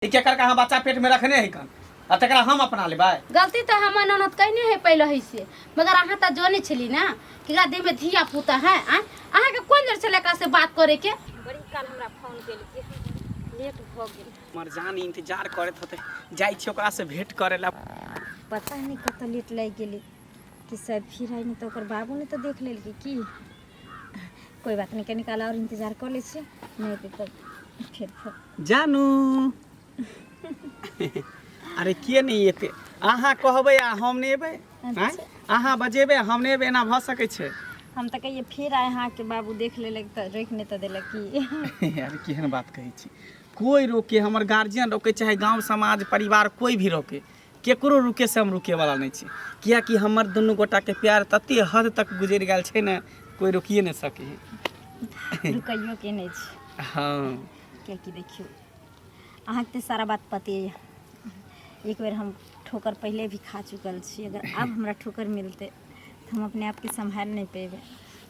केकर कहाँ बच्चा पेट में रखने है कन तकरा हम अपना लेबै। गलती तो हम ननद कहने है पहले ही से, मगर अहाँ तो जाने छली ना कि देह में धिया पुता है। अहाँ के कौन जर से लेकर से बात करे के बड़ी काल हमरा फोन केली के लेट भ गेल। हमर जान इंतजार करत होते जाई छी ओकरा से भेंट करेला। पता नहीं कत लेट लग गेली कि सब फिर आई नहीं तो ओकर बाबू ने तो देख लेल की कोई बात नहीं, कनी काल और इंतजार कर ले छी नहीं तो फिर जानू अरे किए नहीं एते अहाँ कहबै आ हम नहीं एबै। अहाँ बजेबै हम नहीं एबै, एना भ सकै छै। हम तो कहिए फिर आए हाँ के बाबू देख लेलक तो रोक नहीं तो देलक की यार केहन बात कहै छी। कोई रोके, हमर गार्जियन रोके चाहे गांव समाज परिवार कोई भी रोके, केकरो रुके से हम रुके वाला नहीं छी। किया कि हमर दुनू गोटा के प्यार तते हद तक गुजर गेल छै ना, कोई रोकिए नहीं सके है। रुकइयो के नहीं छी। हां क्या कि देखियो अहाँ के सारा बात पते है। एक बार हम ठोकर पहले भी खा चुकल छी, अगर अब हमरा ठोकर मिलते तो हम अपने आप के संभाल नहीं पेबे।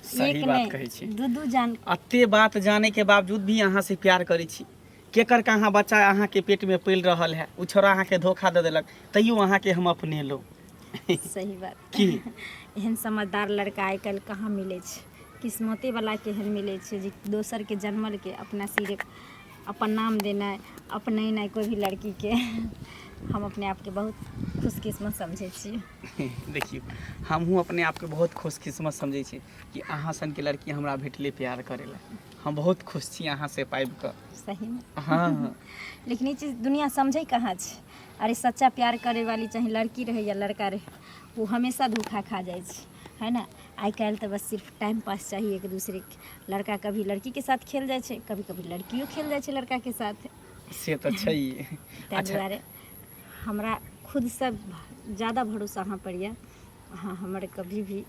सही बात कहै छी। दू जान अते बात जाने के बावजूद भी अहाँ से प्यार करै छी। केकर कहाँ बच्चा अहाँ के पेट में पल रहल है, उ छोरा अहाँ के धोखा दे देलक तैयो अहाँ के हम अपने लो। सही बात की एहन समझदार लड़का आइ काल्हि कहाँ मिले छै, किस्मते वाला के एहन मिले छै जे दोसर के जन्मल के अपना सिरे अपन नाम देना अपने नहीं कोई भी लड़की के हम अपने आप के बहुत खुशकिस्मत समझे छी। देखियो हमहूँ अपने आप के बहुत खुशकिस्मत समझे छी कि अहाँ सन के लड़की हमरा भेटले प्यार करेला। हम बहुत खुश छी अहाँ से पाइब कर। सही में हाँ लेकिन ये चीज़ दुनिया समझे कहाँ छै। अरे सच्चा प्यार करे वाली चाहे लड़की रहे या लड़का रहे वो हमेशा धोखा खा जाए है ना। आई काल्हि तो बस सिर्फ टाइम पास चाहिए एक दूसरे के। लड़का कभी लड़की के साथ खेल जाए, कभी कभी लड़कियों खेल जाए लड़का के साथ। से तो चाहिए। ताहि दुआरे हमरा खुद से ज़्यादा भरोसा अहाँ पर यऽ। अहाँ हमर कभी भी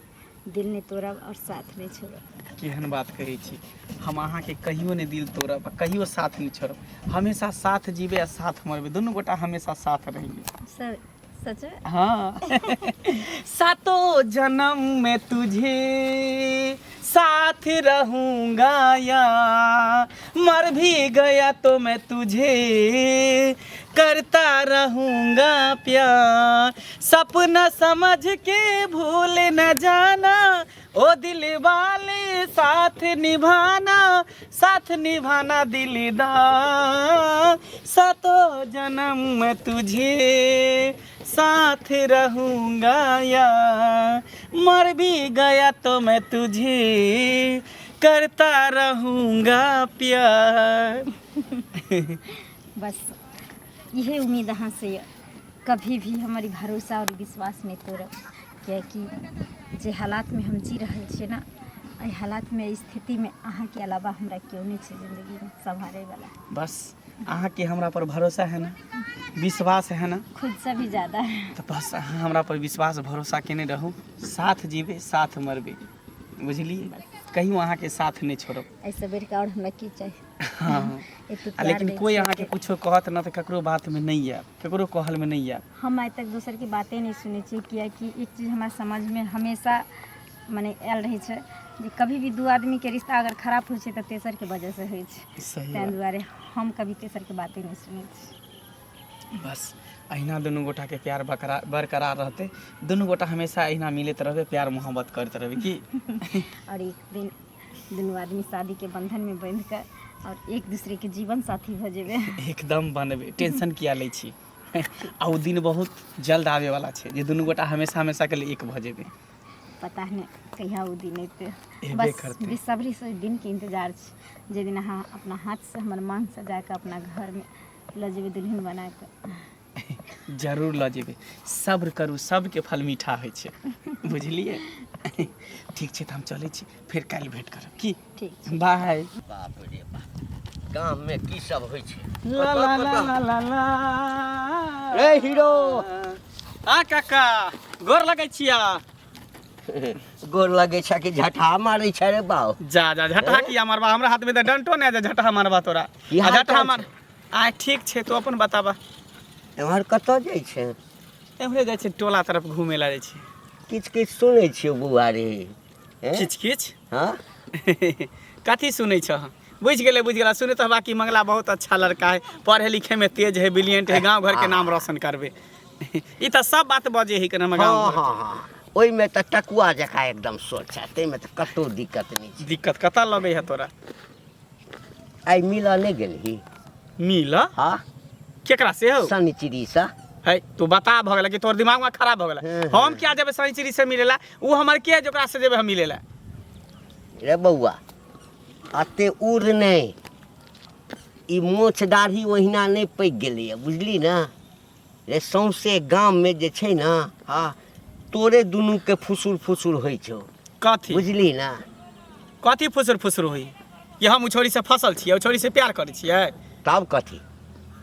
दिल नहीं तोड़ब और साथ नहीं छोड़ब। केहन बात कहै छी। हम अहाँ के कहियो नहीं दिल तोड़ब, कहियो साथ नहीं छोड़ब, हमेशा साथ जीबे आ साथ मरबे, दोनों गोटा हमेशा साथ रहेंगे। सर सच में? हाँ सातों जन्म में तुझे साथ रहूंगा या मर भी गया तो मैं तुझे करता रहूंगा प्यार। सपना समझ के भूल न जाना ओ दिल वाले, साथ निभाना दिलदार। सातों जन्म में तुझे साथ रहूंगा या मर भी गया तो मैं तुझे करता रहूंगा प्यार। बस यही उम्मीद अहाँ से कभी भी हमारी भरोसा और विश्वास नहीं तोड़ब। कियाकि जे हालात में हम जी रहे छे ना, एहि हालात में स्थिति में अहाँ के अलावा हमरा क्यों नहीं छे जिंदगी में संभाले वाला। बस अहाँ के हमरा पर भरोसा है ना, विश्वास है ना, खुद से भी ज़्यादा है। तो बस अहाँ हमरा पर विश्वास भरोसा केने रहू, साथ जीबे साथ मरबे, बुझलिए। कहियो अहाँ के साथ नहीं छोड़ब। ऐसे बेर का और हमरा की चाहिए। हाँ लेकिन कोई अहाँ के कुछो कहत ना तो ककरो बात में नहीं है, ककरो कहल में नहीं है। हम आज तक दोसर की बातें नहीं सुने छी। कियाकि एक चीज़ हमारा समझ में हमेशा माने आयल रही है जे कभी भी दू आदमी के रिश्ता अगर खराब हो तो तेसर के वजह से हो। ताहि दुआरे हम कभी तेसर के बातें नहीं सुने छी। बस अहिना दुनू गोटा के प्यार बरकरार रहते, दुनू गोटा हमेशा अहिना मिलते रहबे, प्यार मोहब्बत करते रहबे की। और एक दिन दुनू आदमी शादी के बंधन में बंध कर और एक दूसरे के जीवन साथी भ जेबे। एकदम बनबे, टेंशन किया लै छी। आ ओ दिन बहुत जल्द आवे वाला छै जे दुनू गोटा हमेशा हमेशा के लिए एक भ जेबे। पता नहीं कहिया वो दिन अयते, बस बेसब्री से दिन के इंतजार छै जे दिन अहाँ अपना हाथ से हमर मांग सजा के अपना घर में ल जेबे दुल्हन बना के। जरूर ल जेबे, सब्र करू, सबके फल मीठा होइ छै, बुझलिए। ठीक छै, तो हम चले छी, फिर काल्हि भेंट करब की। ठीक, बाय। बाप रे बाप, गांव में की सब होइ छै। ला ला ला ला ला ला। रे हीरो आ काका गोर लगै छिया। गोर लगे छै कि झटहा मारै छै रे बाऊ। जा जा झटहा किया मारबा, हमरा हाथ में तो डंटो नहीं है झटहा मारबा तोरा। झटहा मार आ ठीक छै, तो अपन बताबा। एमहर कतऽ जाइ छै? एमहरे जाइ छै, टोला तरफ घूमे ला जाइ छै। किछ किछ सुनै छियो बुआ रे। किछ किछ? हाँ कथी सुनै छ? बुझ गेला सुने तो बाकी मंगला बहुत अच्छा लड़का है, पढ़े लिखे में तेज है, ब्रिलियंट है, गांव घर के नाम रोशन करबे। ई तो सब बात बजे है कि गांव हाँ घर हाँ हाँ ओई में तो टकुआ जका एकदम सोच है, ते में तो कतो दिक्कत नहीं के। दिक्कत कता लगे है तोरा? आई मिला नहीं गेलही? मिल हाँ केकरा से हो? शनिचरी सा है तू बता भ गेला कि तोर दिमाग में खराब हो गेला। हम क्या जब शनिचरी से मिलेला, उ हमर के जोकरा से जब हम मिलेला। रे बउआ अते उड़ नहीं, ई मोछ दाढ़ी ओहिना नहीं पैक गेलै, बुझली ना रे। सौंसे गाम में जे छै ना, हाँ तोरे दुनू के फुसुर फुसुर होइ छौ, कथी बुझली ना। कथी फुसुर फुसुर होई कि हम उ छोरी से फसल छियै, उ छोरी से प्यार करै छियै? तब कथी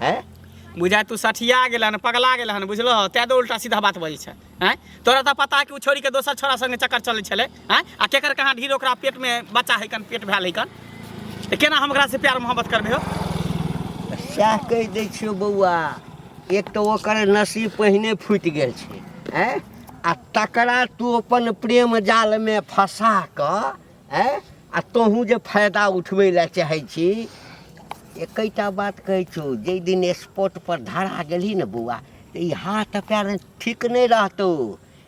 है? बुझाय तू सठिया गेला हन, पगला गेला हन, बुझलो? तै तो उल्टा सीधा बात बजै छै। हैं तोरा तो पता है कि उ छोरी के दोसर छोरा संगे चक्कर चलै छलै। हैं आ केकर कहाँ ढीर ओकरा पेट में बच्चा है कन, पेट भेल है कन, त केना हम ओकरा से प्यार मोहब्बत करबे हो? सएह कहि दै छियौ बउआ, एक तो ओकर नसीब पहिने फूटि गेल छै, हैं आ तकरा तू अपन प्रेम जाल में फंसा कऽ, हैं आ तोहूँ जे फायदा उठबै लए चाहै छी। एकैटा बात कहै छौ, जाहि दिन स्पॉट पर धरा गेलही ने बउआ, तऽ ई हाथ पैर ठीक नहीं रहतौ।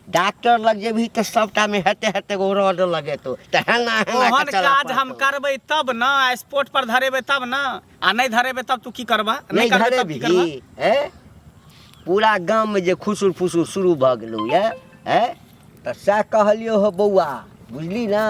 डॉक्टर लग जेबही तऽ सबटा में हेते हेते गो रॉड लगेतौ, तऽ हेना ओहन काज हम करबै तब ना, स्पोर्ट पर धरेबै तब ना, आ नहीं धरेबै तब तू की करबा? नहीं करबै तब की करबा? धरेबही हैं? पूरा गाम में जे खुसुर फुसुर शुरू भऽ गेलौ ये, हैं तऽ सएह कहलियौ हो बउआ, बुझली ना।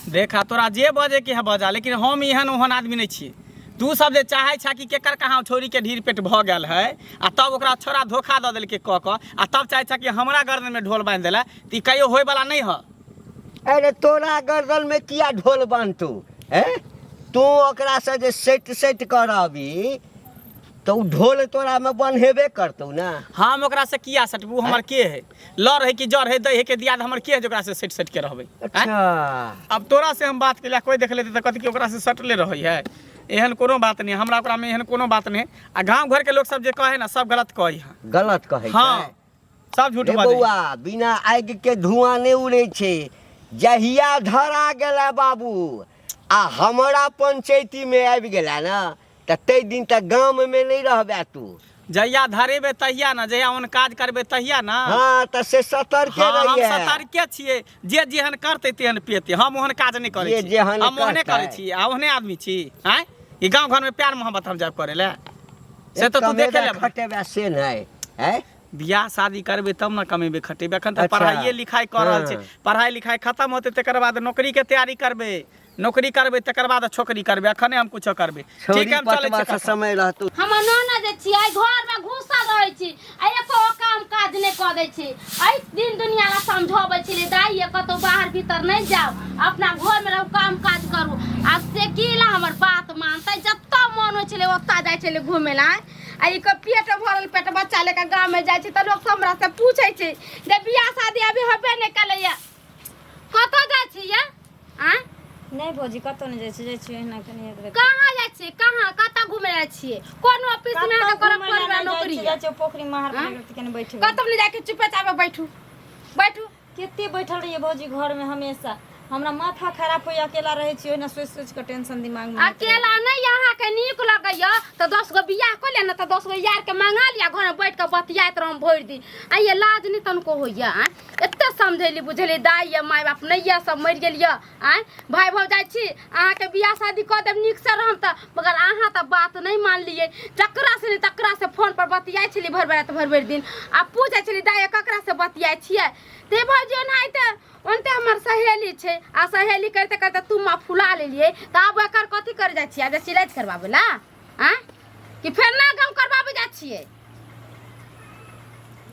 देखा तोरा जे बजे के है बजा, लेकिन हम एहन ओहन आदमी नहीं छियै। तू सब जे चाहे छा कि केकर कहाँ छोरी के ढीर पेट भऽ गेल है, आ तब ओकरा छोरा धोखा दऽ देलकै कऽ कऽ, आ तब चाहे छा कि हमरा गर्दन में ढोल बांधि देला, तऽ ई कहियो होय वाला नहीं है। अरे तोरा गर्दन में किया ढोल बांधतौ? हैं तू ओकरा से जे सेट करबी तो उ ढोल तोरा में बन्हेबे करतौ ना। हम ओकरा से किया सटबू? हमर के है? लड़ है कि जड़ है, दही है के दियाद, हमर के है जोकरा से सेट के रहबै? अच्छा अब तोरा से हम बात केला, कोई देख लेते तऽ कथी कि ओकरा से सटले रहै है। एहन कोनो बात नहीं, हमरा ओकरा में एहन कोनो बात नहीं। आ गांव घर के लोग सब जे कहे ना, सब गलत कहे है। गलत कहै छै? हाँ सब झूठ रे बाजै। बउआ बिना आगि के धुआं नहीं उड़े छै। जहिया धरा गेला बाबू आ हमरा पंचायती में आबि गेला ना, तऽ तै दिन तक गाम में नहीं रहबे तू। जहिया धरेबे तहिया ना, जहिया ओन काज करबे तहिया ना। हाँ तऽ से सतर्के हाँ, हम रहिए। सतर्के छियै। जे जेहन करते तेहन पेते, हम ओहन काज नहीं करे जे छी। जेहन हम ओहने करतै। करे छी, आ ओहने आदमी छी। हैं ई गांव घर में प्यार मोहब्बत हम जाब करे ले, से तो तू देखे ले। खटेबे से नहीं है? बियाह शादी करबे तब ना कमेबे खटेबे। एखन तो अच्छा। पढ़ाइए लिखाई कर रहल छै, पढ़ाई लिखाई खत्म होते तकर बाद नौकरी के तैयारी करबे, नौकरी करबे तकर बाद छोकरी करबे। अखने हम कुछो करबे। ठीक है, हम चले पटवा से छी। समय रहतौ। हम नाना जे छियै घर में घुसल रहै छी, आ एको काम काज नहीं कऽ दै छी। एहि दिन दुनिया ला समझाबै छी, दाई ये कतौ बाहर भीतर नहीं जाओ, अपना घर में रहू, काम काज करू। आ से कीला हमर बात मानतै? जत्ता मन होइ छलै ओत्ता जाइ छलै घुमै ला। आ ई के पेट भरल पेट बच्चा लेकर गाँव में जाइ छी तऽ लोग सब हमरा से पूछै छै जे बियाह शादी अभी होबे नहीं कलैया, कतऽ जाइ छी ये? आँ नहीं भौजी कतौ नहीं जाइ छी एहना कनी एक बेर। कहाँ जाइ छियै? कहाँ कतऽ घुमै जाइ छियै? कोन ऑफिस में आके करब कोन नौकरी? जाइ छी पोखरी महार पर कनी बैठे। कतौ नहीं जाके चुपे चापे बैठू बैठू। केते बैठल रहिए भौजी घर में हमेशा। हमरा माथा खराब होई, अकेला रहे छी, ओहिना सोच सोच के टेंशन दिमाग में। अकेला नहीं यहाँ के नीक लगैया तो 10 गो बियाह कर ले ना, तो 10 गो यार के मंगा लिया, घर में बैठ के बतियात रहम भरि दिन। आ ये लाज नहीं तनको होइया। एते समझेली बुझेली, दाई या माय बाप नहीं या सब मर गेलिया। आय भाई भौजाई छी, अहाँ के बियाह शादी कर देब नीक से रहम त, मगर अहाँ त बात नहीं मान लिए। जकरा से नहीं तकरा से फोन पर बतियाई छली भरि दिन। आ पूछे छली दाई ककरा से बतियाई छियै? ते भौजी ओनाहिते ओनते हमर सहेली छै, आ सहेली करते करते तू माँ फुला लेलिए। त आब एकर कथी कर जाइ छियै? आज सिलाइ करबाबे ला हैं कि फेर ना गाँव करबाबे जाइ छियै?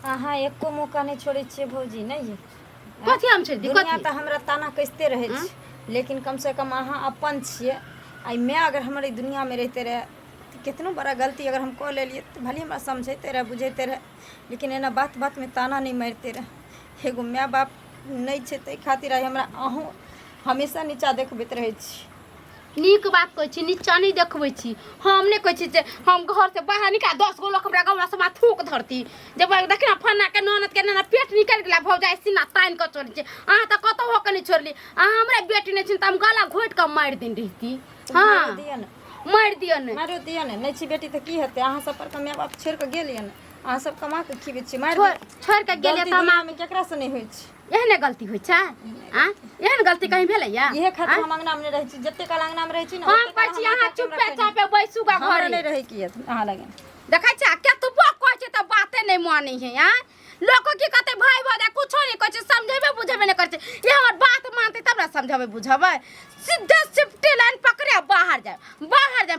अहाँ एको मौका नहीं छोड़े छिए भौजी नहीं। कथी हम छै दुनिया दिक्कत? तो हमरा ताना कसते रहे छी, लेकिन कम से कम अहाँ अपन छिए। आई मैं अगर हमारी दुनिया में रहते रहे तो कितनो बड़ा गलती अगर हम कऽ लेलिए तो भले हमरा समझते रहे बुझते रहे, लेकिन एना बात बात में ताना नहीं मारते रहे। एगो माय बाप नहीं छै, ताहि खातिर आई हमरा अहूँ हमेशा नीचा देखबैत रहे छी। नीक बात कहै छी, नीचा नहीं देखबै छी। हम नहीं कहै छी जे हम घर से बाहर निकाल 10 गो लोग हमरा गाँव से माथ थूक धरती। जब देखि ना फन्ना के ननद के ना पेट निकल गेला भौजाई सीना तान के छोड़ छी। अहाँ त कतो हो के नहीं छोड़ली। अहाँ हमरे बेटी नहीं छी त हम गला घोट के मार दिन रही। हां मार दियो ने, मारो दियो ने। नहीं छी बेटी त की हेते? अहाँ सब पर के माय बाप छोड़ के गेलिए ने। अहाँ सब कमा के खीबे छी, मार छोड़ के गेलिए त मां में केकरा से नहीं होई छी। एहने गलती होइ छै? हां एहन गलती कहीं भेलै या? इहे खातिर हम अंगना में रहै छी, जत्ते काल अंगना में रहै छी ना हम कहै छी अहाँ चुपे चापे बैसुगा घर नहीं रहै की अहाँ लगे। देखै छी केतबो कहै छै त बाते नहीं मानै है। हां लोग की कहते भाई भौजा कुछो नहीं कहै छै, समझेबे बुझेबे नहीं करै छै। ये हमर बात मानते तब ना समझेबे बुझेबे। सीधे सिफ्टी लाइन पकड़े बाहर जाए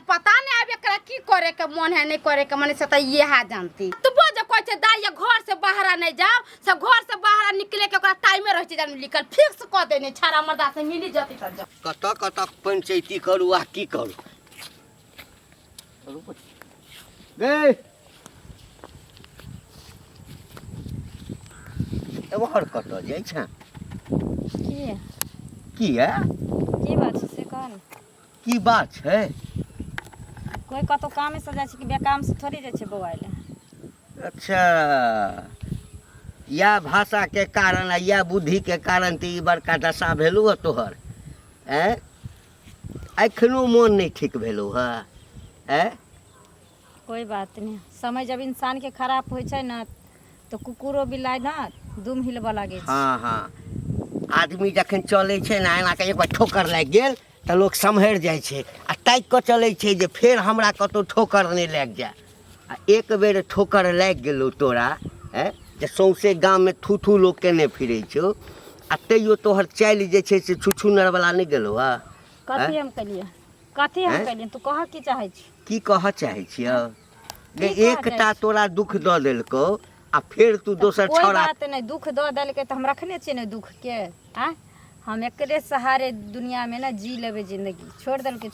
पता नहीं आबे एकरा की करे के मन है नहीं करे के मन से त ये हा जानती। तू बोझ कहै छै दाई घर से बाहर नहीं जाओ, सब घर से बाहर निकले के ओकरा टाइम में रह छै जान लिखल फिक्स क देने छारा मर्दा से मिली जति त जा। कत पंचायती करू आ की करू। गे एमहर कत जाइ छ? की है की बात छै से कहन? की बात छै? कोई कतो काम से जाय छै कि बेकाम से थोड़ी जाय छै बौआ ले। अच्छा या भाषा के कारण या बुद्धि के कारण त ई बड़का दशा भेलू है तोहर। एखनो मोन नहीं ठीक भेलू है। कोई बात नहीं, समय जब इंसान के खराब होय छै ना तो कुकुरो बिलाई ना दुम हिलबा लागे छै। हाँ आदमी जखन चले छै ना एना के एक बार ठोकर लाग गेल त लोग सम्हर जाय छै आ ताक के चले छै जे फेर हमरा कतो ठोकर नहीं लाग जाए। आ एक बेर ठोकर लाग गेलो तोरा जे सौंसे गाँव में थू लोग केने फिरे छो आ तैयो तोहर चाल जे छै से छुछुनर वाला नहीं गेलो है। कथी हम कलिए? कथी हम कलिए? तू कह की चाहे छी? की कह चाहे छियो? गे एकटा तोरा दुख द देलको आ फिर तू दोसर कोई छौड़ा। बात नहीं, दुख द देलके त हम रखने छी ने दुख के। हम एकरे सहारे दुनिया में ना जी लेबे जिंदगी। छोड़ देलके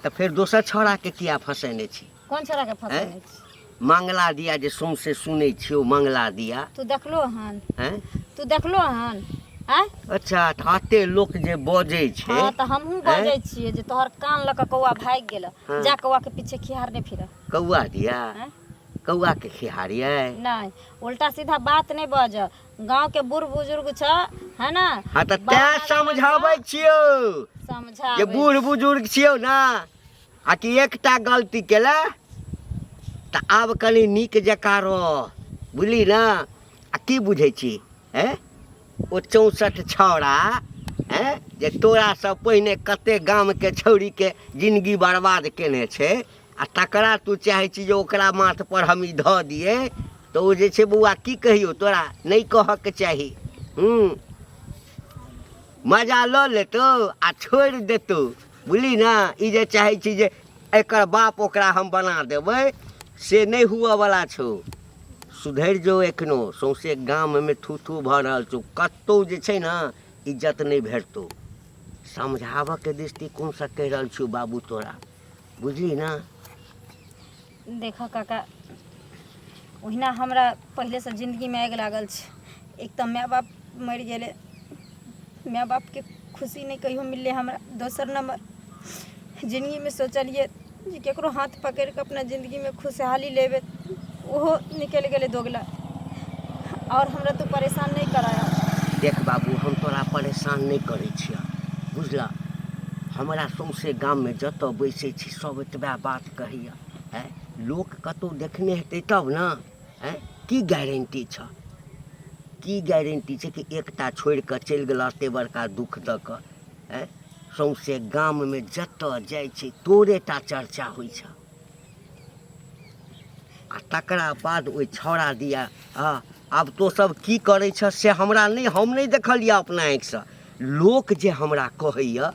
त फिर दोसर छौड़ा के किया फसेने छी? कौन छोरा के फसेने छी? मंगला दिया जे सौंसे सुनै छियो मंगला दिया। तू देखलो हन? हैं? तू देखलो हन? अच्छा ताते लोग जे बजे छे। हां त हमहू बजे छिए जे तोहर कान ल के कौआ भाग गेल। जा कौआ के पीछे खिहार ने फिर। कौआ दिया? कौआ के खिहारिए? नहीं उल्टा सीधा बात नहीं बज। गांव के बूढ़ बुजुर्ग छ है ना। हां त ते समझाबै छियो समझा जे बूढ़ बुजुर्ग छियो ना आ कि एकटा गलती केला त आब कनी नीक जका रह बुझली ना। आ की बुझै छी ओ 64 छौड़ा जे तोरा सब पहिने कते गाम के छौड़ी के जिंदगी बर्बाद केने छे आ तकरा तू चाहे छी जे ओकरा माथ पर हम ई ध दिए तो ओ जे छे बउआ की कहियो तोरा नहीं कह के चाही। मजा ल लेतो आ छोड़ देतो बुझली ना। ई जे चाहे छी जे एकर बाप ओकरा हम बना देबै से नहीं हुआ वाला छो। सुधर जो एखनो सौंसे गाम में थू भ रहल छौ। कतौ जे छै ना इज्जत नहीं भेटतो। समझाव के दृष्टिकोण से कह रहल छौ बाबू तोरा बुझली ना। देखो काका ओहिना हमरा पहले से जिंदगी में आग लागल छै। एक तो माय बाप मर गेले, माय बाप के खुशी नहीं कहियो मिलले हमरा। दोसर नंबर जिंदगी में सोचलिए जे केकरो हाथ पकड़ के अपना जिंदगी में खुशहाली लेबे ओहो निकल गेले दोगला। और हमरा तो परेशान नहीं कराया। देख बाबू हम तोरा परेशान नहीं करे छिया बुझला। हमरा सौंसे गाम में जत बैसे छी सब एतबा बात कहिया लोग कतौ देखने हेतै तब ना। की गारंटी छ? की गारंटी छै कि एकटा छोड़ के चल गेला ते बड़का दुख द के सौंसे गाम में जत जाय छै तोरेटा चर्चा होइ छ। आ तकरा बाद ओइ छौड़ा दिया अब तो सब की करे छ से हमरा नहीं, हम नहीं देखलिया अपना आँख से। लोक जे हमरा कहैया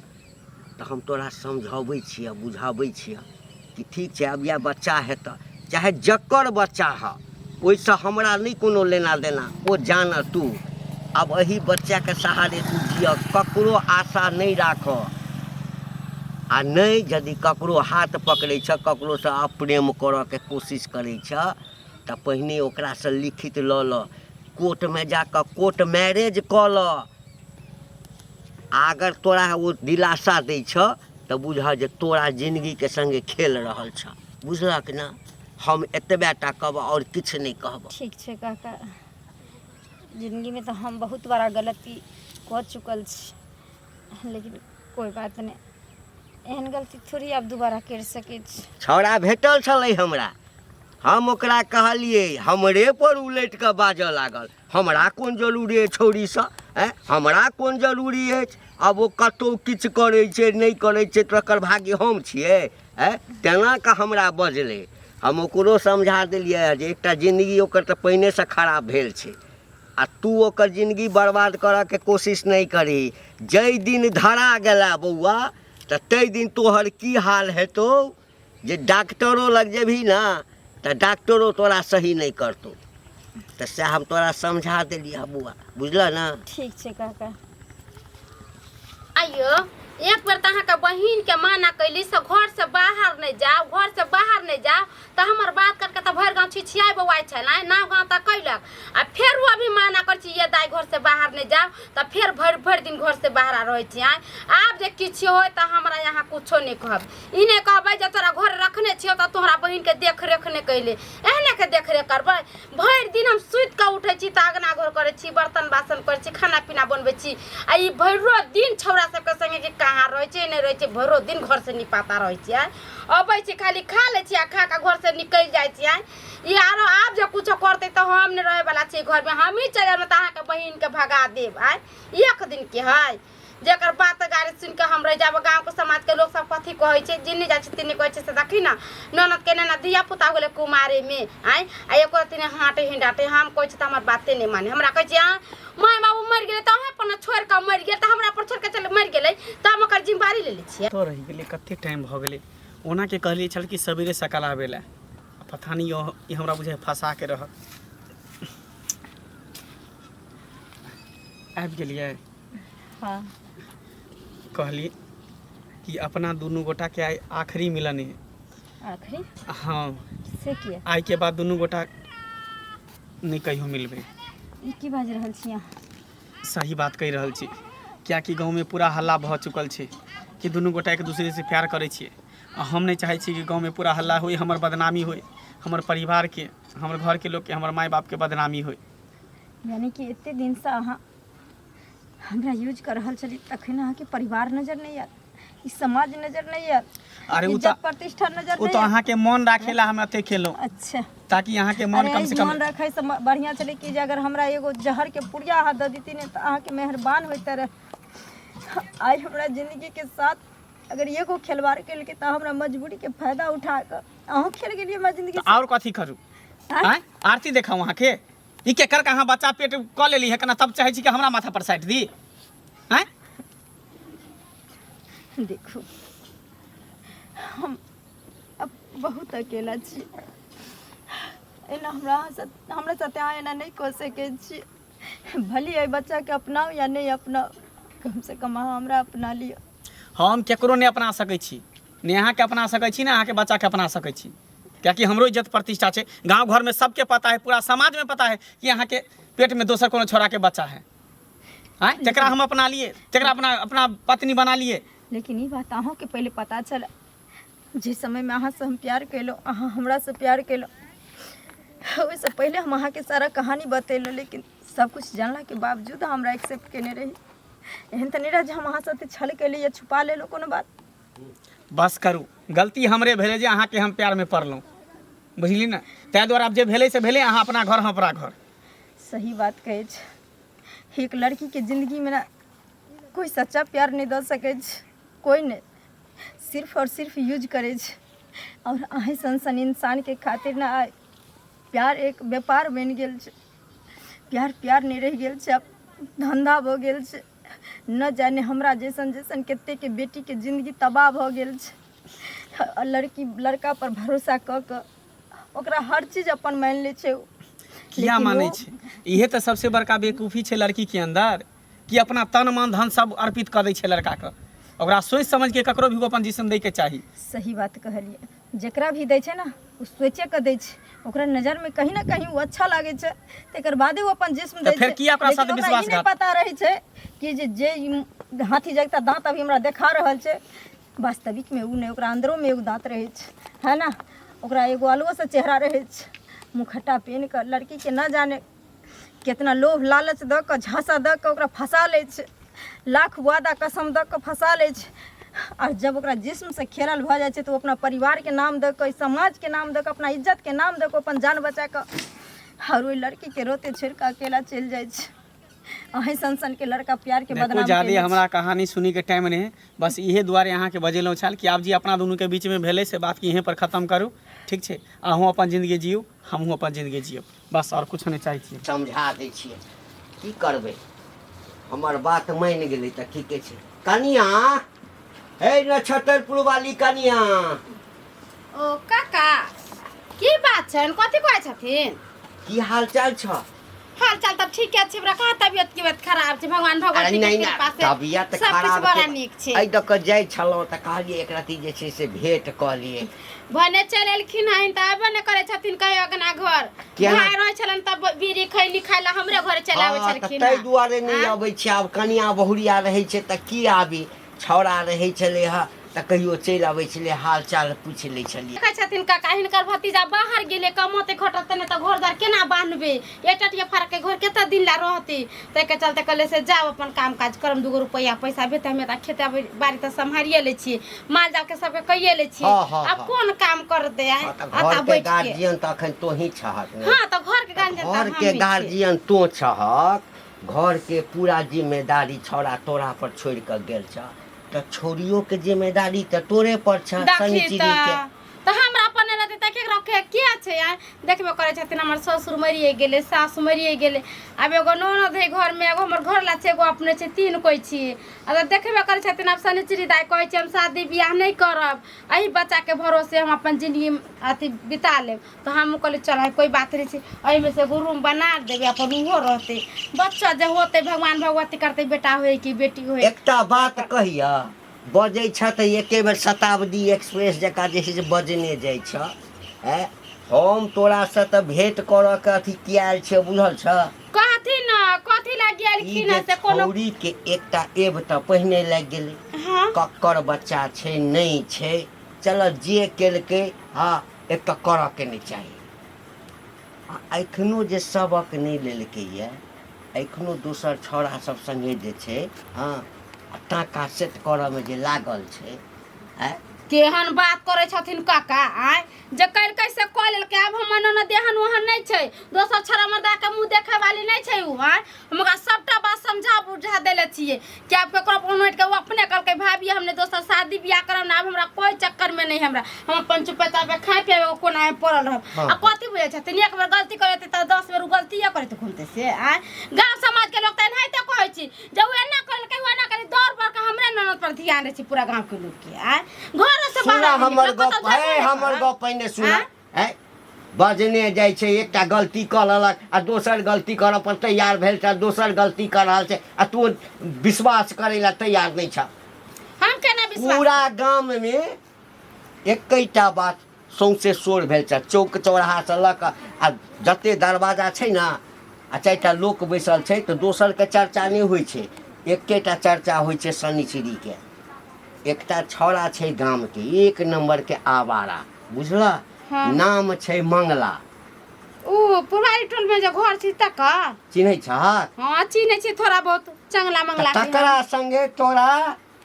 तो हम तोरा समझाबै छिया बुझाबै छिया कि ठीक छै अब या बच्चा है तो चाहे जकर बच्चा है ओइसे हमरा नहीं कोनो लेना देना। ओ जान तू अब अही बच्चा के सहारे तू जिया, ककरो आशा नहीं राख। आ नहीं यदि ककरो हाथ पकड़े छ ककरो से अप्रेम करऽ के कोशिश करे छ त पहिने ओकरा से लिखित ल ल कोर्ट में जाकर कोर्ट मैरेज क ल। अगर तोरा वो दिलासा दै छ तो बुझ जे तोरा जिंदगी के संगे खेल रहल छ, बुझलक ना। हम एतबे टा कहब और किछ नहीं कहब। ठीक छै काका, जिंदगी में तो हम बहुत बड़ा गलती कर चुकल छी, लेकिन कोई बात नहीं, एहन गलती थोड़ी अब दोबारा कर सकै छी। छौड़ा भेटल छलै हमरा, हम ओकरा कहलिए हमरे पर उलट के बाजऽ लागल। हमरा कोन जरूरी है छौड़ी से, हमरा कोन जरूरी है। अब वो कतौ किछ करै छै नहीं करै छै तो एकर भाग्य हम छियै। तेना के हमरा बजले, हम ओकरो समझा देलिए जे एकटा जिंदगी ओकर तऽ पहिने से खराब भेल छै, आ तू ओकर जिंदगी बर्बाद करऽ के कोशिश नहीं करी। जै दिन धरा गेला बौआ तऽ तै दिन तोहर की हाल हेतौ जे डॉक्टरो लग जेबही ना तो डॉक्टरो तोरा सही नहीं करतौ। तो से हम तोरा समझा देलिए बुआ, बुझल ना। ठीक छै काका। आइयो एक बेर तो अहाँ बहिन के माना कैली से घर से बाहर नहीं जाओ, घर से बाहर नहीं जाओ, तो हमार बात करके तो भर गाँव छिछिया बउआई छे ना, नाव गाँव तक कैलक। आ फिर वो अभी माना कर ये दाई घर से बाहर नहीं जाओ, तो फिर भर दिन घर से बाहर रहे छी। आब जे किछ हो तो हमरा यहाँ कुछो नहीं कहब। ई नहीं कहबै जे तोरा घर रखने छियो तो तोहरा बहिन के देख रेख नहीं कैले, एहने के देख रेख करबै। भर दिन हम सुत के उठे छी तो अगना घर करे छी, बर्तन बासन करे छी, खाना पीना बनबै छी। आ ई भरो दिन छौड़ा सबके संगे के कहाँ रहे छै नहीं रहे छै, भरो दिन घर से निपाता रहे छी। अबै छी खाली खा ले छी, आ खा के घर से निकल जाय छी। ई आरो आब जे कुछो करते तो हम नहीं रहे वाला छी घर में, हम ही चल में अहाँ के बहिन के भगा देब। एक दिन के है जेकर बात गाड़ी सुन के हम रह जाब। गाँव के समाज के लोग सब कथी कहे छै, जिन्नी जाय छै तिन्नी कहे छै से देखी ना ननद के ना धिया पुता होले कुमारे में। आ एको तिने हाटे हिंडाटे हम कहे छै त हमर बाते नहीं माने। हमरा कहे छै माय बाबू मर गेले त अहाँ पर छोड़ के मर गेल, त हमरा पर छोड़ के चल मर गेले त हम ओकर जिम्मेदारी ले ले छियै। तो रही गेले कते टाइम भ गेले, ओना के कहलिए छल कि सवेरे सकाल आवेला, पता नहीं ई हमरा बुझे फंसा के रह। आबि गेलिए। हाँ कहली कि अपना दोनों गोटा के आइ आखिरी मिलन है। आखिरी? हाँ से किया? आई के बाद दोनों गोटा नहीं कहियो मिलबे। ई की बाज रहल छी अहाँ? सही बात कहि रहल छी, क्या कि गाँव में पूरा हल्ला भ चुकल छै कि दुनू गोटा एक दूसरे से प्यार करे छिए। हम नहीं चाहे छी कि गाँव में पूरा हल्ला होई, हमर बदनामी होई, हमर परिवार के, हमर घर के लोग के, हमर माय बाप के बदनामी होई। यानी कि एते दिन से अहाँ हमरा यूज कर रहल छली, तखन अहाँ के परिवार नजर नहीं आयल, ई समाज नजर नहीं आयल, अरे इज्जत प्रतिष्ठा नजर वो नहीं तो आयल। अहाँ के मन राखेला हम अते खेलो, अच्छा ताकि अहाँ के मन कम से कम मन रखे से बढ़िया चले कि जे अगर हमरा एगो जहर के पुड़िया हाथ द देती ने तो अहाँ के मेहरबान होते रहे। आज हमरा जिंदगी के साथ अगर एगो खिलवाड़ के लिए तो हमरा मजबूरी के फायदा उठा कर अहूँ खेल गेलिए हमरा जिंदगी और कथी करू? आरती देखा वहाँ के ई के कर कहाँ बच्चा पेट क लेली है कना, तब चाहे छी कि हमरा माथा पर साइट दी। हैं देखो हम अब बहुत अकेला छी, एना हमरा साथे अहाँ एना नहीं कह सके छी। भली है बच्चा के अपनाओ या नहीं अपनाओ, कम से कम अहाँ हमरा अपना लियो। हम केकरो नहीं अपना सकै छी, ने अहाँ के अपना सकै छी, ने अहाँ के बच्चा के अपना सकै छी, क्या कि हमरो इज्जत प्रतिष्ठा है। गांव घर में सबके पता है, पूरा समाज में पता है कि अहाँ के पेट में दोसर कोनो छोरा के बच्चा है। जकरा हम अपना लिए, जकरा अपना पत्नी बना लिए। लेकिन ये बात अहों के पहले पता चला, जिस समय में अहाँ से हम प्यार कैलो, अहाँ हमरा से प्यार कैलो, वैसे पहले हम अहाँ के सारा कहानी बतेलो, लेकिन सब कुछ जानला के बावजूद हमरा एक्सेप्ट केने रही। एहन तो नहीं रह जे हम अहाँ साथे छल कैली या छुपा लेलो कोनो बात। बस करू, गलती हमरे भेले जे अहाँ के हम प्यार में पड़लहुँ, बुझली ना। तै द्वारा अब जे भेले से भेले, अहाँ अपना घर हम अपना घर। सही बात कहे छ, एक लड़की के जिंदगी में ना कोई सच्चा प्यार नहीं दे सके, कोई नहीं, सिर्फ और सिर्फ यूज करे। और अहीं सन इंसान के खातिर ना आए प्यार एक व्यापार बन गेल छै। प्यार नहीं रह गेल छै, अब धंधा भ गेल छै। न जाने हमरा जैसन कते के बेटी के जिंदगी तबाह भ गेल छै। लड़का पर भरोसा क के ओकरा हर चीज अपन मान ले छै। किया माने छै? इहे तो सबसे बड़का बेवकूफ़ी छै लड़की के अंदर, कि अपना तन मन धन सब अर्पित कर दै छै लड़का के। ओकरा सोच समझ के ककरो भी अपन जिस्म दै के चाही। सही बात कहलिए, जकरा भी दै छै ना ओ सोचे के दै छै, ओकरा नजर में कहीं ना कहीं वो अच्छा लागे छै, तेकर बादे वो अपन जिस्म दै छै। फिर किया ओकरा साथ विश्वासघात? पता रहे छै कि जे हाथी जगता दांत अभी हमरा देखा रहल छै, वास्तविक में उ नहीं, ओकरा अंदरो में एगो दांत रहे है ना, ओकरा एगो अलगो से चेहरा रहे, मुखट्टा पहन कर लड़की के न जाने कितना लोभ लालच द के झांसा द के ओकरा फंसा ले, लाख वादा कसम द के फंसा ले। और जब ओकरा जिस्म से खेलल भ जाए तो अपना परिवार के नाम द के, समाज के नाम द के, अपना इज्जत के नाम द के अपन जान बचा के और ओई लड़की के रोते छोड़ के अकेला चल जाए। अहीं सन के लड़का प्यार के बदनाम ज़्यादा हमरा कहानी सुनी के टाइम नहीं, बस इहे दुआरे यहाँ के बजेलहुँ छल कि आप जी अपना दुनू के बीच में भेले से बात की यहीं पर खत्म करू, ठीक है? अहूँ अपन जिंदगी जियो, हमहूँ अपन जिंदगी जियो, बस और कुछ नहीं चाहिए। समझा दै छियै, की करबै, हमर बात मान गेलै तऽ ठीके छै। कनिया, हे नक्षत्रपुर वाली कनिया। ओ काका, की बात छन, कथी कहै छथिन? की हाल चाल छ? हाल चाल त ठीक छै, हमरा कहाँ तबियत खराब छै, भगवान भगवती के कृपा से तबियत सब खराब कुछ बड़ा नीक छै। एहि दऽ कऽ जाइ छलहुँ तऽ कहलियै एक रति जे छै से भेंट कऽ लियै। भने चल एलखिन हन त आबे ने करे छथिन कहियो अगना घर, भाई रहै छलन त बीड़ी खैली खाइला हमरे घरे चल आबै छलखिन। ताहि दुआरे नहि अबै छै, आब कनिया बहुरिया रहै छै तऽ की आबी, छौड़ा रहै छलै हँ तऽ कहियो चलि अबै छलै, हाल चाल पूछि लै छलियै। कहै छथिन काका हिनकर भतीजा बाहर गेले कमते खटते ने त घर द्वार केना बांधबे, एकटिया फरक के घर केतना दिन ला रहते, तै के चलते कहले से जाओ अपन काम काज करम, 2 रुपया पैसा भेटे हमें त खेते बाड़ी त संभारिए ले छी, माल जाल के सबके कहिए ले छी, अब कोन काम कर दे आ घर के गार्जियन त अखन तो ही छहक। हां त घर के गार्जियन घर के गार्जियन तो छहक, घर के पूरा जिम्मेदारी छौड़ा तोरा पर छोड़ के गेल छ, तो छोरियों के जिम्मेदारी तो तोरे पर छ। शनिचरी के तो हमरा अपन रहते त के रखे क्या छै यार, देखबे करे छथिन हमर ससुर मरिए गेले, सास मरिए गेले, अब एगो ननद है घर में, एगो हमर घर ला छै, एगो अपने छै, 3 कोई छी। अगर देखबे करे छथिन अब शनिचरी दाई कहै छै हम शादी बियाह नहीं करब, एही बच्चा के भरोसे हम अपन जिंदगी अथी बिता लेब, तो हम कहले चल कोई बात नहीं छै, एही में से एगो रूम बना देबे, अपन उहो रहते, बच्चा जे होते भगवान भगवती करते, बेटा होय कि बेटी होय। एकटा बात कहिया बजै छ त एके बेर शताब्दी एक्सप्रेस जका जे छै से बजने जाइ छ। हम तोरा से त भेंट करऽ के अथी कियाल छै, बुझल छ? कथी न कथी लाग गेलखिन से कोनो छौरी के एकटा एब त पहिने लाग गेलै। हां कक्कर बच्चा छै नहीं छै, चल जे केलकै हाँ एकटा करऽ के नहीं चाही। एखनो जे सबक नहीं लेलकै ये, एखनो दोसर छौड़ा सब संगे जे छै हाँ टाका सेट करऽ में जे लागल छै। केहन बात करे छथिन काका, आय जे कल कैसे कह लेलकै, अब हमर न देहन वहन नहीं छै, दोसर छरा मर्दा के मुंह देखे वाली नहीं छै उ। आय हमरा सबटा बात समझा बुझा देले छिए कि आप केकरो पनोट के वो अपने कहलकै भाभी हमने दोसर शादी बियाह करब ना, अब हमरा कोई चक्कर में नहीं, हमरा हम अपन चुपचाप पे खाए पिए कोना में पड़ल रहब। आ कथि बुझे छथिन, एक बेर गलती करते त 10 बेर गलतीए करते घूमते से। आय गांव समाज के लोग त एनाहिते कहै छी, जे उ एना करलकै उ एना करी, दौड़ पर के हमरे ननद पर ध्यान दै छी पूरा गांव के लोग के। आय घर से सुना हमर गप है, हमर गप पहिने सुना है। बजने जाइ छै, एकटा गलती कऽ लेलक आ दोसर गलती करऽ पर तैयार भेल छ, दोसर गलती कर रहल छै आ तू विश्वास करै ला तैयार नहीं छ। हम केना विश्वास, पूरा गाम में एकैटा बात सौंसे शोर भेल छ, चौक चौराहा से लऽ कऽ आ जते दरवाजा छै ना आ 4टा लोक बैसल छै तो दोसर के चर्चा नहीं होइ छै, एकेटा चर्चा होइ छै शनिचरी के। एकटा छौड़ा छै गाम के 1 नंबर के आवारा, बुझला? नाम छै मंगला। ओ पुरारी टोल में जे घर छै तका चिन्है छ? हां चिन्है छी, थोड़ा बहुत चंगला मंगला के। तकरा संगे तोरा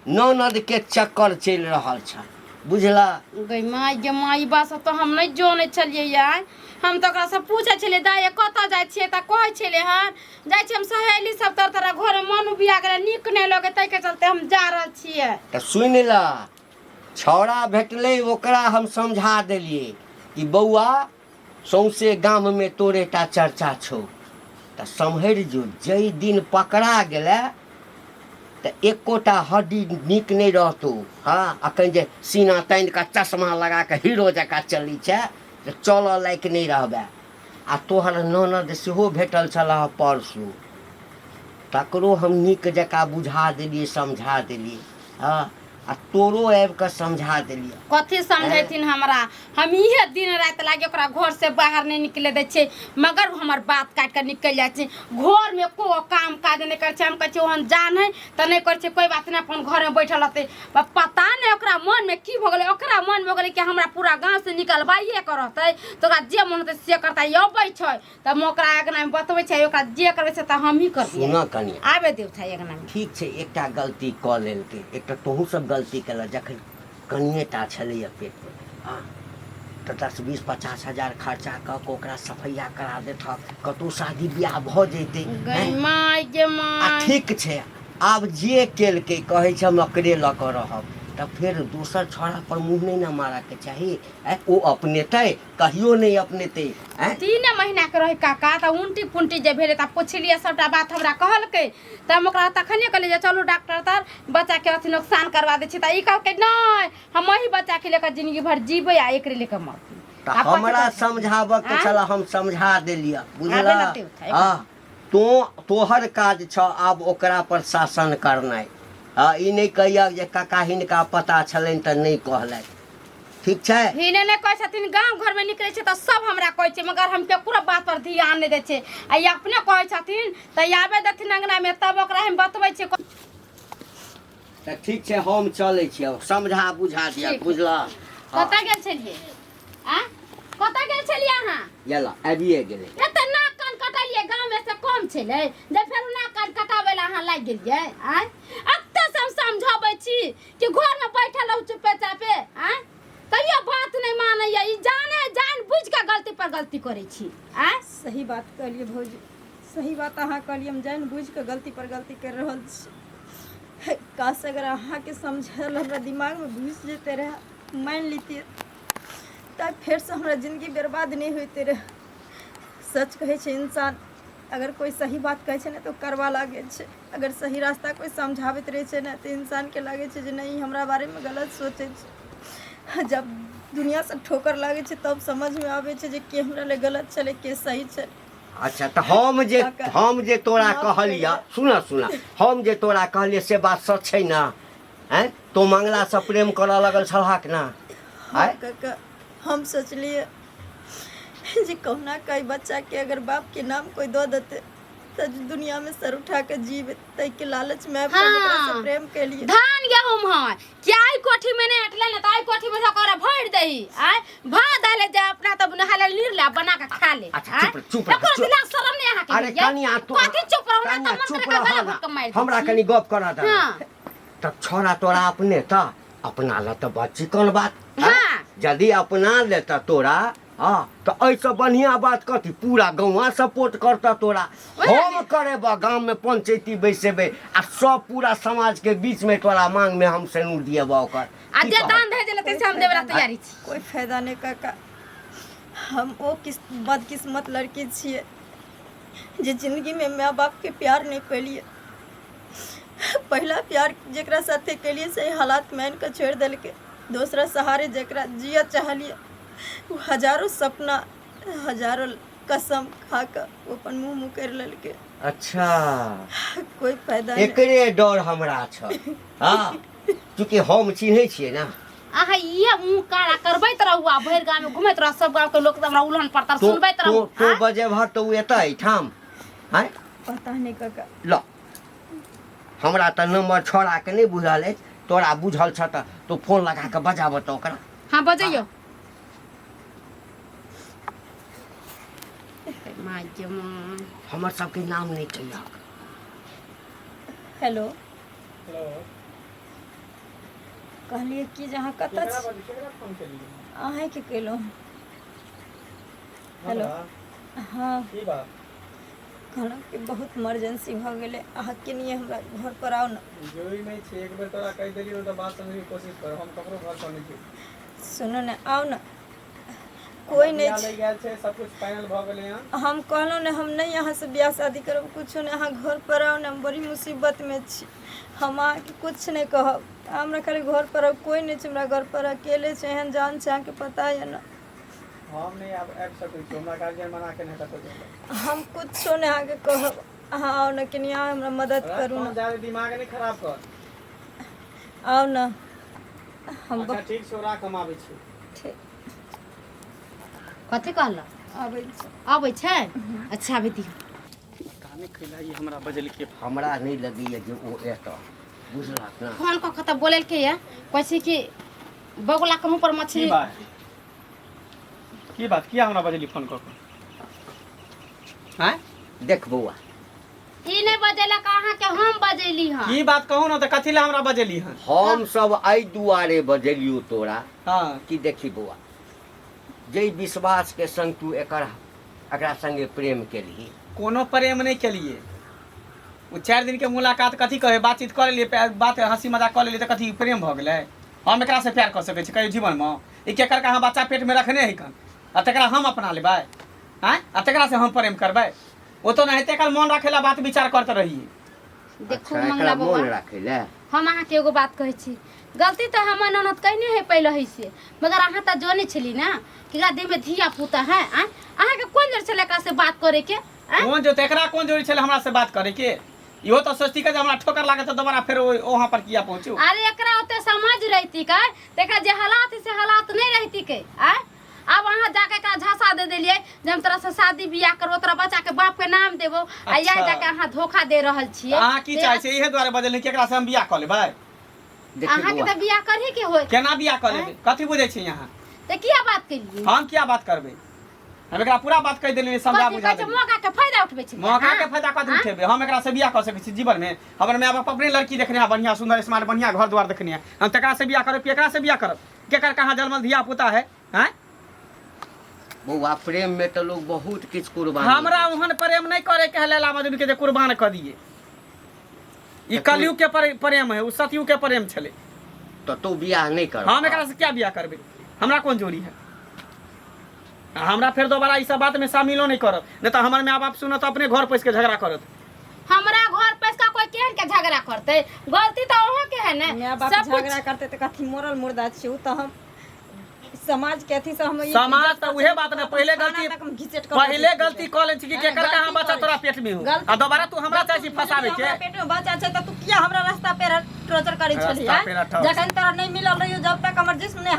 ननद के चक्कर चल रहल छ, बुझला? गई माई गे माई बात तो हम नहीं जाने छलिए यार, हम तो ओकरा से पूछे छलिए दाई कत जाय छिए त कहै छले हन जाय छी हम सहेली सब तर घर में मन बिया गेले, नीक नहीं लगे, तै के चलते हम जा रहल छिए। त सुन ला, छौड़ा भेटले ओकरा हम समझा देलिए कि बौआ सौंसे गाम में तोरे टा चर्चा छौ, त सम्हर जो, जई दिन पकड़ा गेले त एकोटा हड्डी नीक नहीं रहतौ। हाँ अखन जे सीना तान के चश्मा लगा के हीरो जका चली छै, चल लायक नहीं रहबे। आ तोहर ननद सेहो भेटल छला परसू, तकरो हम नीक जका बुझा देलिए, समझा देलिए। हाँ आ तोरो आबि कऽ समझा देलियै। कथी समझेथिन हमरा? हम इहे दिन राति लागे ओकरा घर से बाहर नहीं निकले दै छियै, मगर वो हमर बात काट के निकल जाइ छै। घर में को काम काज नहीं करे छै। हम कहै छियै ओहन जान है त नहीं करे छै, कोई बात नहीं, अपन घर में बैठल रहते। पता नहीं ओकरा मन में की भ गेलै। ओकरा मन में गेलै कि हमरा पूरा गांव से निकलबाइए के रहतै, तो ओकरा जे मन होतै से करतै। अबै छै त हम ओकरा अगना में बतबै छै, ओकरा जे करबै से त हम ही करबै। सुन कनिया, आबे देव छै अगना में। ठीक छै, एकटा गलती कऽ लेलकै, एकटा तोहूँ सब गलती केलक। जखन कनिए टा छलैया पेट में, हाँ, तऽ 10-20-50 हजार खर्चा कऽ के ओकरा सफैया करा देतक, कतहु शादी बियाह भऽ जैतै। माय गे आ माय, ठीक छै, आब जे केलकै कहै छै हम एकरे लऽ कऽ रहब, तऽ फेर दोसर छौड़ा पर मुँह नहीं न मारऽके चाही। ओ अपनेतै, कहियो नहीं अपनेतै। 3 महीना के रही काका, त उल्टी पुंटी जे भेले त पुछलिए, सबटा बात हमरा कहलकै। त हम ओकरा तखने कहलिए जे चलू डॉक्टर तर बच्चा के अथी नुकसान करवा दै छी। त ई कहलकै नहीं, हम वही बच्चा के लेकर जिंदगी भर जीबै आ एकरे लेकर मरती। तऽ हमरा समझाबऽ के छल, हम समझा देलियै, बुझला? आबे न देव था, हाँ, तोहर काज छ आब ओकरा पर शासन करनाइ। हाँ, ई नहीं कहिया जे काका हिनका पता छलनि तऽ नहीं कहलथि, ठीक छै? हिने ने कहै छथिन गांव घर में निकले छै त सब हमरा कहै छै, मगर हम केकरो बात पर ध्यान नहीं दै छै। आ ई अपने कहै छथिन त आबे देथिन अंगना में, तब ओकरा हम बतबै छै। तऽ ठीक छै, हम चलै छियै, समझा बुझा दिया, ठीक। बुझला? कतऽ गेल छलिए? आ कतऽ गेल छलिए अहाँ? यला आबिए गेलै। एते नाक कान कटलिए, गांव में से कम छलै जे फेर नाक कान कटाबै ला अहाँ लागि गेलिए? आय एते से हम समझाबै छी कि घर में बैठल रहू चुपे चापे, आय तैयो बात नहीं मानैया। ई जान बुझ के गलती पर गलती करै छी। आय सही बात कहलिए भौजी, सही बात अहाँ कहलिए, हम जान बुझ के गलती पर गलती कर रहल छी। काश अगर अहाँ के समझल हमरा दिमाग में घुस जेते रहे, मान लीतिए, तब फिर से हमरा जिंदगी बर्बाद नहीं होते रहे। सच कहे छै इंसान, अगर कोई सही बात कहै छै ने तो करवा लागे छै। अगर सही रास्ता कोई समझाबैत रहे छै ने तो इंसान के लागे छै जे नहीं हमरा बारे में गलत सोचे छै। जब दुनिया से ठोकर लागे छै तब समझ में आवे छै जे के हमरा ले गलत चले, के सही छै। अच्छा, तऽ हम जे तोरा कहलिया, सुना, हम जे तोरा कहलिए से बात सच छै ना? हैं, तो मंगला से प्रेम करऽ लगल छलहक ना? हाँ काका, हम सोचलिए जे कहुना कई बच्चा के अगर बाप के नाम कोई दो देते तो दुनिया में सर उठा के जीवे, तै के लालच में हाँ। ओकरा से प्रेम के लिए धान गेहूं है क्या आई कोठी में नहीं अटले ना, तो आई कोठी में सकरा भर दही। आय भा डाले जे अपना तब नहाले लीरला बना के खा ले। अच्छा, चुप रह, एको दिना शरम नहीं आहा के। अरे कनिया, तू कथी चुप रहो ना, कनिया, त चुप मंत्र का रह गला ना। घुट के मार दी। हमरा कनी गप करा दे। हाँ। तब छोरा तोरा अपने त अपना ल त बच्ची कोन बात? हाँ। यदि अपना ले त तोरा, हाँ, तो ऐसा बढ़िया बात कथी? पूरा गाँव सपोर्ट करता तोरा। हम करेबा गांव में पंचायती बैसेबे आ सब पूरा समाज के बीच में तोरा मांग में हम सेनूर दिएबा ओकर। आ जे दान भेजे लेते से हम देबला तैयारी छी। कोई फायदा नहीं काका, हम ओ बदकिस्मत लड़की छिए जे जिंदगी में माँ बाप के प्यार नहीं पैलिए। पहला प्यार जेकरा साथे के लिए सही हालात मान के छोड़ दिल के, दूसरा सहारे जेकरा जिया चाहलिए, वो हजारों सपना हजारों कसम खा कर वो अपन मुंह मुकर ललके। अच्छा, कोई फायदा नहीं। एकरे डर हमरा छ। हाँ, चूँकि हम चिन्है छियै ना। आहा ये मुंह काला करबैत रहू, आ भैर गांव में घुमैत रह, सब गांव के लोग हमरा उल्हन पड़तर सुनबैत रहू। तो बजे भर तो एतै ठाम, हैं? पता नहीं काका। ल, हमरा त नंबर छोड़ा के नहीं बुझल है, तोरा बुझल छ त तो फोन लगा के बजाब त ओकरा। हाँ बजैयो। माय गे मां, हमर सबके नाम नहीं चाहिए। हेलो कहलिए कि जहाँ कत अहें के केलो। हेलो हाँ, कहलहुँ कि बहुत इमरजेंसी भ गेलै, अहाँ के लिए हमरा घर पर आओ ना। जरूरी नहीं छै, एक बेर तोरा कहि देलियो त बात समझे के कोशिश कर, हम ककरो घर पर नहीं छी। सुनो ना, आओ ना, कोई नहीं ले गेल छै, सब कुछ फाइनल भ गेलै हन। हम कहलहुँ ने हम नहीं यहाँ से ब्याह शादी करब, कुछो नहीं, अहाँ घर पर आओ ना, हम बड़ी मुसीबत में छी। हम अहाँके कुछ नहीं कहब, हमरा खाली घर पर आओ, कोई नहीं छै हमरा घर पर, अकेले छै, एहन जान छै, अहाँके पता है ना। हम नहीं आबि सकै छी, हमरा गार्जियन मना के नहीं कतौ जेबै। हम कुछो नहीं अहाँके कहब, अहाँ आओ ना, कनी अहाँ हमरा मदद करू ना। ज्यादा दिमाग नहीं खराब कर। आओ ना, हम अच्छा ठीक छै ओरा कमाबै छी ठीक कथी कहला आबै छै आबै छै अच्छा अभी दियो काने खैला ई हमरा बजलकै हमरा नहीं लगैया जे ओ एतऽ बुझलक ना फोन कऽ के तऽ बोलेलकै ये कहै कि बगुला के मुँह पर मछली की बात किया हमरा बजली फोन कऽ के हैं देख बौआ ई नहीं बजेला कहाँ के हम बजेली हँ की बात कहू ना तऽ कथी लए हमरा बजली हँ हम सब एहि दुआरे बजलियो तोरा हाँ कि देखी बौआ जै विश्वास के संग तू एकरा संगे प्रेम केलही कोनो प्रेम नहीं केलिए वो 4 दिन के मुलाकात कथी कहे बातचीत कर लेलिए बात हंसी मजाक कर लेलिए तो कथी प्रेम भ गेलै हम एकरा से प्यार कर सकै छी कहियो जीवन में ई केकर कहाँ बच्चा पेट में रखने है कन आ तकरा हम अपना लेबै हैं आ तकरा से हम प्रेम करबै वो तो नहीं तेकर मन रखेला बात विचार करते रहिए देखू अच्छा, मंगला एकरा बउआ मोन राखे ले हम अहाँ के एगो बात कहै छी गलती तो हमर ननद कहने है पहले ही से मगर अहाँ तो जाने छली ना कि एकरा देह में धिया पुता है अहाँ के कोन जरूरत छले एकरा से बात करे के कौन जो तेकरा कौन जरूरी छले हमरा से बात करे के इहो तो सोचती के जे हमरा ठोकर लागे तो दोबारा फिर वहां पर किया पहुंचू अरे एकरा ओते समझ रहती का तेका जे हालात से हालात नहीं रहती के अब अहाँ जाके का झांसा दे देलिए जब हम तरह से शादी बियाह करो तोरा बच्चा के बाप के नाम देबो आ यही जाके अहाँ धोखा दे रहल छिए अहाँ की चाहे छै इहे दुआरे बजली कि एकरा से हम बियाह क लेबै देखी अहाँ के बौआ तो बियाह करही के होय केना बियाह क लेबै कथी बुझै छी यहाँ ते किया बात केलिए हम क्या बात करबै हम एकरा पूरा बात कह देलिए समझा बुझा देलिए मौका के फायदा उठबै छी मौका के फायदा कथी उठेबै हम एकरा से बियाह क सकै छी जीवन में हमर माय बाप अपने लड़की देखने है बढ़िया सुंदर स्मार्ट बढ़िया घर द्वार देखने है हम तकरा से बियाह करब केकरा से बियाह करब केकर कहाँ जन्मल धिया पुता है हैं बौआ प्रेम में तो लोग बहुत किछ कुर्बान हमरा ओहन प्रेम नहीं करे के हलेला मजदूर के जे कुर्बान क दिए ई कलयुग के प्रेम है उ सतयुग के प्रेम छले तो तू बियाह नहीं कर हम एकरा से क्या बियाह करबै हमरा कौन जोड़ी है हमरा फिर दोबारा ई सब बात में शामिलो नहीं करब नहीं तो हमर माय बाप सुनत अपने घर पैस के झगड़ा करत हमरा घर पैस का कोई केहन के झगड़ा करते गलती तो अहाँ के है ना माय बाप झगड़ा करते तो कथी मोरल मुर्दा छी उ तो हम समाज के अथी से हम समाज तो उहे बात ने पहले गलती क ले छी कि केकर कहां बच्चा तोरा पेट में हो आ दोबारा तू हमरा चाहे छी फसावे के पेट में बच्चा छै त तू किया हमरा रास्ता पे टॉर्चर करै छली रास्ता पे रखा जखन तोरा नहीं मिलल रहियो जब तक हमर जिस्म ने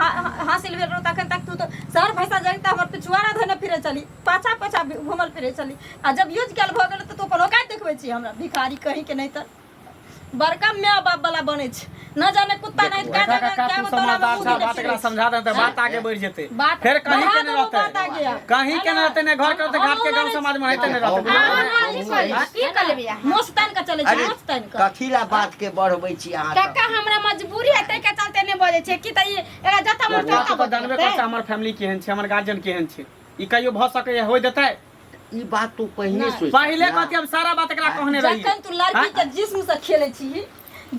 हासिल भेल रहो तखन तक तू तो शहर भैसा जगता हमर पिछुआरा धने फिरे चली पाछा पाछा घुमल फिरे चली आ जब यूज कैल भ गेल त तू अपन औकात देखबै छी हमरा भिखारी कहीं के नहीं त बड़का माय बाप वाला बने छ न जाने कुत्ता नहीं क्या जाने क्या समझदार सा बात एकरा समझा दे त बात आगे बढ़ जेते फिर कहीं के नहीं रहते कहीं के नहीं रहते ने घर के घाट के गांव समाज में रहते नहीं रहते की कर लेबिया मोस्तान का चले छै मोस्तान का कथीला बात के बढ़बै छी अहाँ काका हमरा मजबूरी है तै के चलते नहीं बोले छै कि त एरा जता मन तो तो जानबे कर हमर फैमिली केहन छै हमर गार्जियन केहन छै ई कहियो भ सकै होय देतै ई बात तू पहले सोच पहले कथि हम सारा बात एकरा कहने रही जखन तू लड़की के जिस्म से खेले छी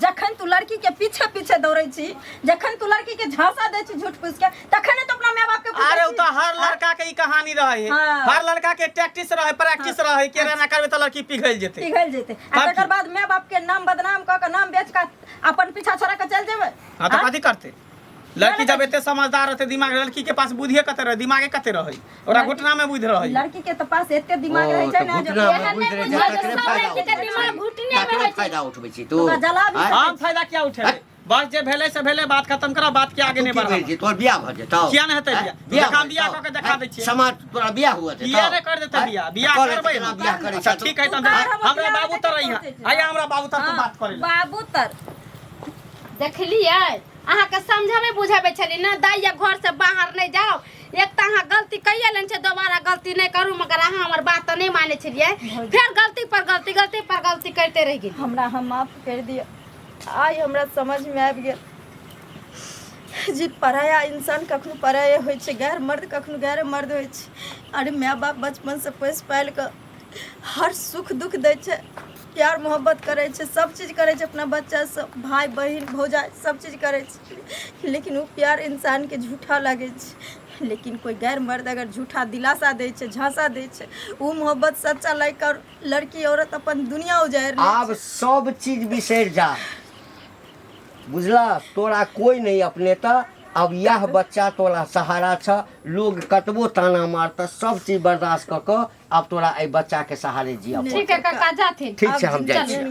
जखन तू लड़की के पीछे पीछे दौड़े छी जखन तू लड़की के झांसा दे छी झूठ फूस के तखन तो अपना माय बाप के अरे उ तो हर लड़का के ई कहानी रहे हाँ। हर लड़का के टैक्टिस रहे प्रैक्टिस रहे के ना करबे तो लड़की पिघल जेते पिघल जेते आ तकर बाद माय बाप के नाम बदनाम क के नाम बेच के अपन पीछा छोड़ा के चल जेबे हां तो कथि करते लड़की जब एते समझदार रहते दिमाग लड़की के पास बुद्धिए कते रहे दिमागे कते रहे ओरा घुटना में बुद्धि रहे लड़की के तो पास एते दिमाग रहे छै ना जो दिमाग घुटने में है फायदा उठबै छी तू जला भी हम फायदा क्या उठेबे बस जे भेले से भेले बात खत्म करा बात के आगे नहीं बढ़ा तोर बियाह भ जेतौ किया नहीं हेतै बियाह काम बियाह क के देखा दै छियै समाज तोरा बियाह हुआ देतौ किया नहीं कर देते बियाह करबै ना बियाह करे अच्छा ठीक है त हमरा बाबू तर रही आया हमरा बाबू तर तू बात करे बाबू तर देखलिए अहाँ के समझावे बुझावे छली ना दाइया घर से बाहर नहीं जाओ एक त अहाँ गलती कइए लेन छै दोबारा गलती नहीं करू मगर अहाँ हमर बात नहीं माने छलिए फिर गलती पर गलती करते रह गेली हमरा हम माफ कर दिया आई हमरा समझ में आबि गेल जी पराया इंसान कखनो पराया होइ छै गैर मर्द कखनो गैर मर्द होइ छै अरे माय बाप बचपन से पोस पाल के हर सुख दुख दै छै प्यार मोहब्बत करे छै सब चीज करे छै अपना बच्चा से भाई बहन भौजाई सब चीज करे छै लेकिन वो प्यार इंसान के झूठा लगे छै लेकिन कोई गैर मर्द अगर झूठा दिलासा दे छै झांसा दे छै वो मोहब्बत सच्चा लेकर लड़की औरत अपन दुनिया उजाड़ आब सब चीज बिसर जा बुझला तोरा कोई नहीं अपने त अब यह बच्चा तोरा सहारा छ लोग कतबो ताना मारता सब चीज बर्दाश्त क अब तोरा ए बच्चा के सहारे जिया ठीक है काका जाथिन ठीक छै हम जाइ छी